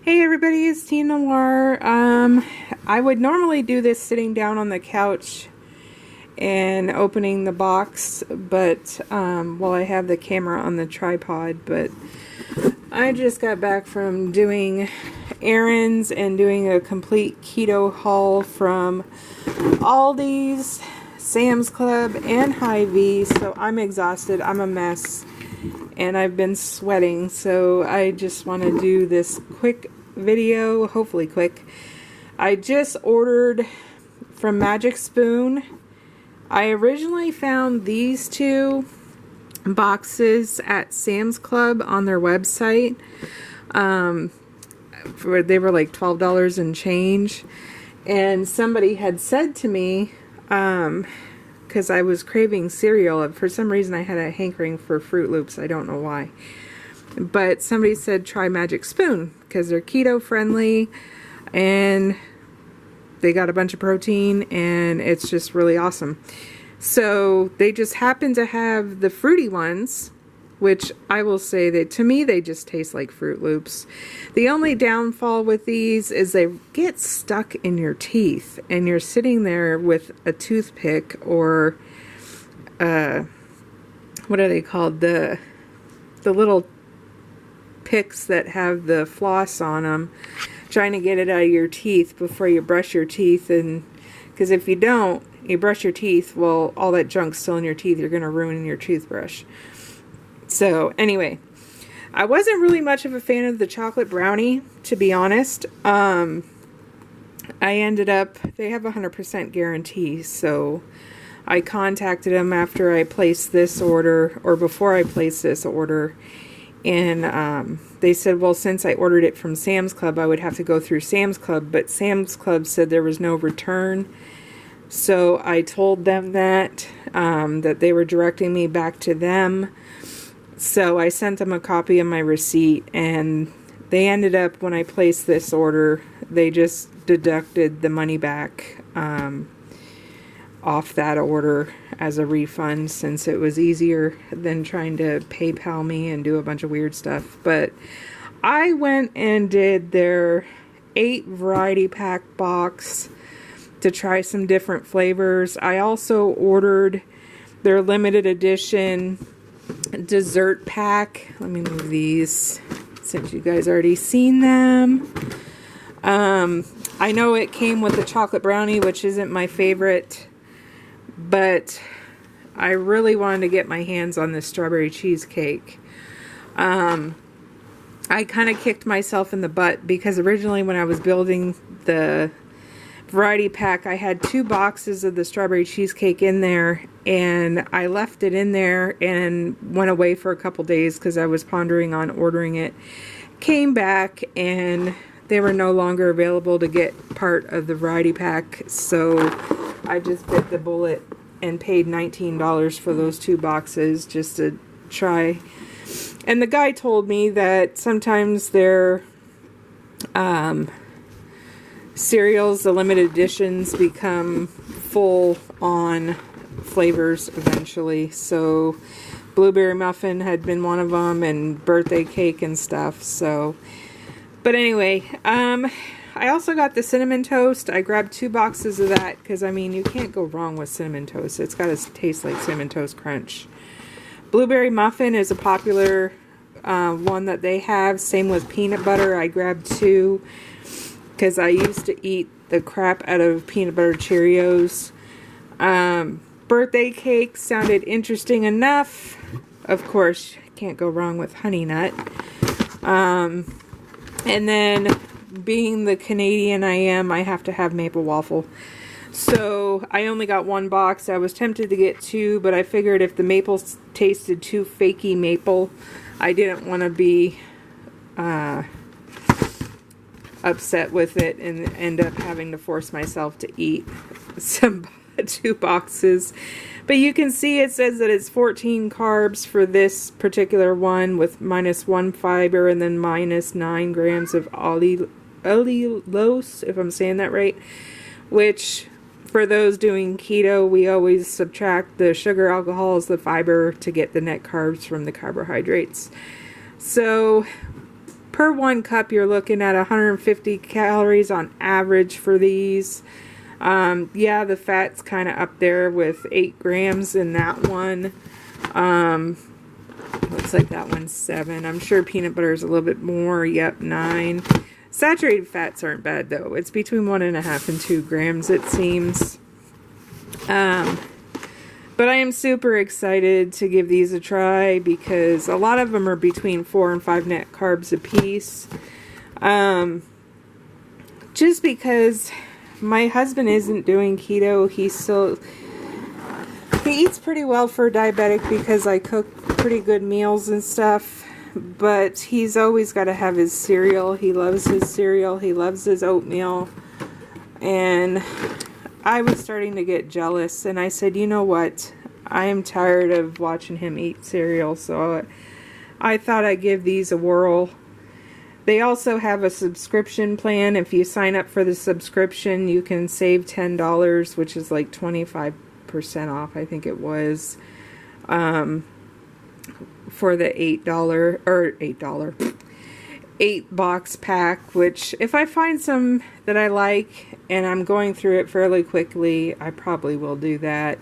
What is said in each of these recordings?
Hey everybody, it's Tina Noir. I would normally do this sitting down on the couch and opening the box, but well, I have the camera on the tripod, but I just got back from doing errands and doing a complete keto haul from Aldi's, Sam's Club, and Hy-Vee, so I'm exhausted. I'm a mess. And I've been sweating, so I just want to do this quick video, hopefully quick. I just ordered from Magic Spoon. I originally found these two boxes at Sam's Club on their website. They were like $12 and change. And somebody had said to me, because I was craving cereal. For some reason I had a hankering for Fruit Loops. I don't know why. But somebody said try Magic Spoon because they're keto friendly and they got a bunch of protein and it's just really awesome. So they just happen to have the fruity ones, which I will say that to me they just taste like Fruit Loops. The only downfall with these is they get stuck in your teeth and you're sitting there with a toothpick or what are they called, the little picks that have the floss on them, trying to get it out of your teeth before you brush your teeth. And because if you don't, you brush your teeth, well, all that junk's still in your teeth, you're going to ruin your toothbrush. So anyway, I wasn't really much of a fan of the chocolate brownie, to be honest. I ended up, they have 100% guarantee, so I contacted them after I placed this order, or before I placed this order, and they said, well, since I ordered it from Sam's Club, I would have to go through Sam's Club, but Sam's Club said there was no return. So I told them that they were directing me back to them. So I sent them a copy of my receipt, and they ended up, when I placed this order, they just deducted the money back off that order as a refund, since it was easier than trying to PayPal me and do a bunch of weird stuff. But I went and did their 8 variety pack box to try some different flavors. I also ordered their limited edition dessert pack. Let me move these since you guys already seen them. I know it came with the chocolate brownie, which isn't my favorite, but I really wanted to get my hands on this strawberry cheesecake. I kind of kicked myself in the butt because originally when I was building the variety pack, I had 2 boxes of the strawberry cheesecake in there, and I left it in there and went away for a couple days because I was pondering on ordering it. Came back and they were no longer available to get part of the variety pack, so I just bit the bullet and paid $19 for those 2 boxes just to try. And the guy told me that sometimes their cereals, the limited editions, become full on flavors eventually. So blueberry muffin had been one of them, and birthday cake and stuff. So, but anyway, I also got the cinnamon toast. I grabbed 2 boxes of that because, I mean, you can't go wrong with cinnamon toast. It's got to taste like Cinnamon Toast Crunch. Blueberry muffin is a popular one that they have. Same with peanut butter. I grabbed 2 because I used to eat the crap out of peanut butter Cheerios. Birthday cake sounded interesting enough. Of course, can't go wrong with honey nut. And then, being the Canadian I am, I have to have maple waffle. So I only got 1 box. I was tempted to get 2, but I figured if the maple tasted too fakey maple, I didn't want to be upset with it and end up having to force myself to eat some 2 boxes. But you can see it says that it's 14 carbs for this particular one, with -1 fiber and then -9 grams of allulose, if I'm saying that right, which for those doing keto, we always subtract the sugar, alcohols, the fiber to get the net carbs from the carbohydrates. So per 1 cup, you're looking at 150 calories on average for these. Yeah, the fat's kind of up there with 8 grams in that one. Looks like that one's 7. I'm sure peanut butter is a little bit more. Yep, 9. Saturated fats aren't bad though. It's between 1.5 and 2 grams, it seems. But I am super excited to give these a try because a lot of them are between 4 and 5 net carbs a piece. Just because my husband isn't doing keto, he eats pretty well for a diabetic because I cook pretty good meals and stuff. But he's always got to have his cereal. He loves his cereal. He loves his oatmeal. And I was starting to get jealous, and I said, you know what, I am tired of watching him eat cereal, so I thought I'd give these a whirl. They also have a subscription plan. If you sign up for the subscription, you can save $10, which is like 25% off, I think it was, for the $8 box pack, which if I find some that I like and I'm going through it fairly quickly, I probably will do that.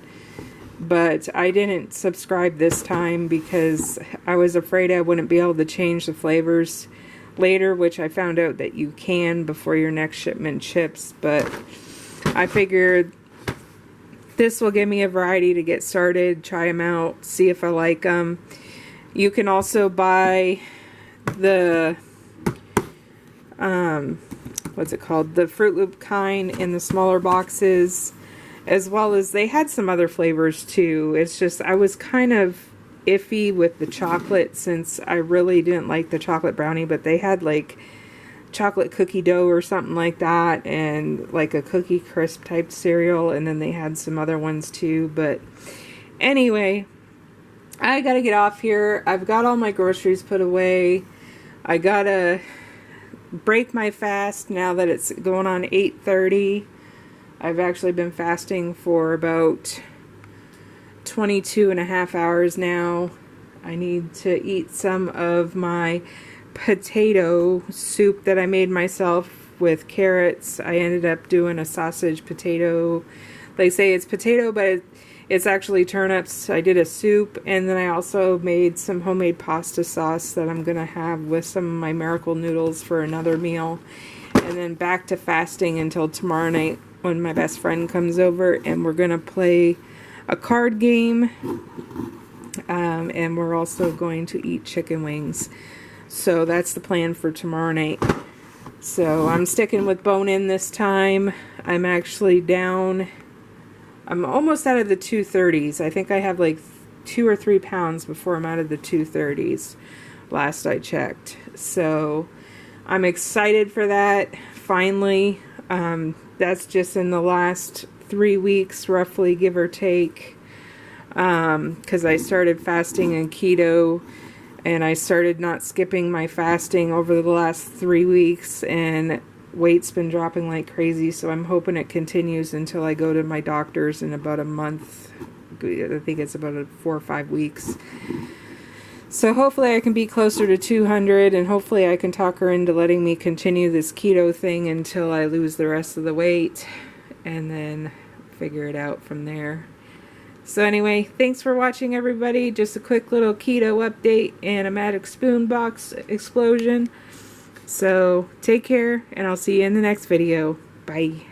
But I didn't subscribe this time because I was afraid I wouldn't be able to change the flavors later, which I found out that you can before your next shipment ships. But I figured this will give me a variety to get started, try them out, see if I like them. You can also buy the what's it called, the Fruit Loop kind in the smaller boxes, as well as they had some other flavors too. It's just I was kind of iffy with the chocolate since I really didn't like the chocolate brownie, but they had like chocolate cookie dough or something like that, and like a cookie crisp type cereal, and then they had some other ones too. But anyway, I gotta get off here. I've got all my groceries put away. I gotta break my fast now that it's going on 8:30. I've actually been fasting for about 22.5 hours now. I need to eat some of my potato soup that I made myself with carrots. I ended up doing a sausage potato. They say it's potato, but it's actually turnips. I did a soup, and then I also made some homemade pasta sauce that I'm going to have with some of my miracle noodles for another meal. And then back to fasting until tomorrow night when my best friend comes over, and we're going to play a card game. And we're also going to eat chicken wings. So that's the plan for tomorrow night. So I'm sticking with bone-in this time. I'm actually down. I'm almost out of the 230s. I think I have like 2 or 3 pounds before I'm out of the 230s, last I checked. So I'm excited for that, finally. That's just in the last 3 weeks, roughly, give or take. Because I started fasting in keto, and I started not skipping my fasting over the last 3 weeks, and weight's been dropping like crazy, so I'm hoping it continues until I go to my doctor's in about a month. I think it's about 4 or 5 weeks. So hopefully I can be closer to 200, and hopefully I can talk her into letting me continue this keto thing until I lose the rest of the weight, and then figure it out from there. So anyway, thanks for watching, everybody. Just a quick little keto update and a magic spoon box explosion. So take care, and I'll see you in the next video. Bye.